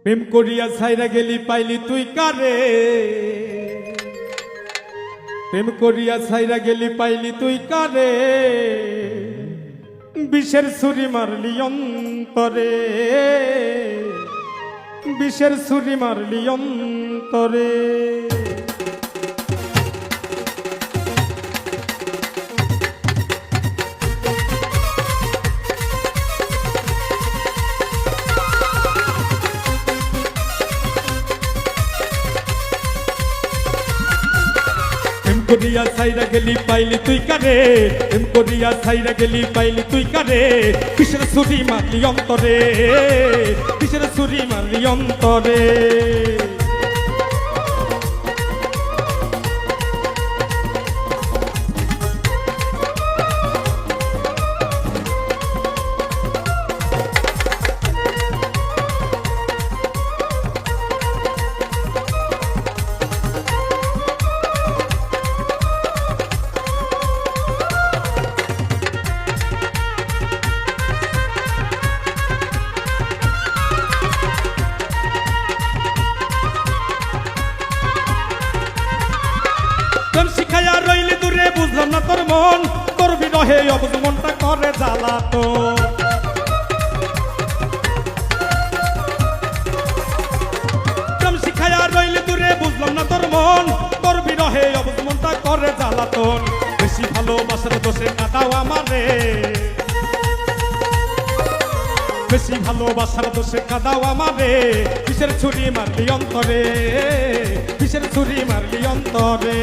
প্রেম করিয়া ছাইরা গেলি পাইলি তুই কারে, প্রেম করিয়া ছাইরা গেলি পাইলি তুই কারে, বিষের ছুরি মারলি অন্তরে, বিষের ছুরি মারলি অন্তরে। করিয়া ছাইরা গেলি পাইলি তুই কারে, প্রেম করিয়া ছাইরা গেলি পাইলি তুই কারে, বিষের ছুরি মারলি অন্তরে, বিষের ছুরি মারলি অন্তরে। প্রেম শিখাইয়া রইলি দূরে বুঝলাম না তোর মন, তোর বিরহে অবুঝ মনটা করে জ্বালাতন। প্রেম শিখাইয়া রইলি দূরে বুঝলাম না তোর মন, তোর বিরহে অবুঝ মনটা করে জ্বালাতন। বেশি ভালোবাসার দোষে কাটাও আমারে, বেশি ভালোবাসার দোষে কাদাও আমারে, বিষের ছুরি মারলি অন্তরে, বিষের ছুরি মারলি অন্তরে।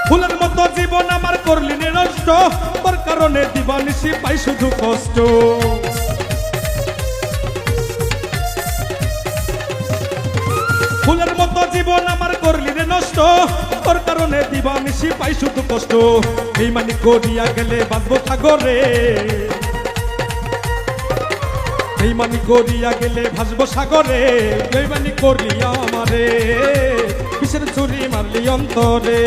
ফুলের মতো জীবন আমার করলি নষ্ট, তোর কারণে দিবানিশি পাই শুধু কষ্ট। ফুলের মতো জীবন আমার করলি নষ্ট, তোর কারণে দিবানিশি পাই শুধু কষ্ট। এই মানি করিয়া গেলে বাঁধবো সাগরে, এই মানি করিয়া গেলে ভাসবো সাগরে, এই মানি করিয়া আমারে, বিষের ছুরি মারলি অন্তরে।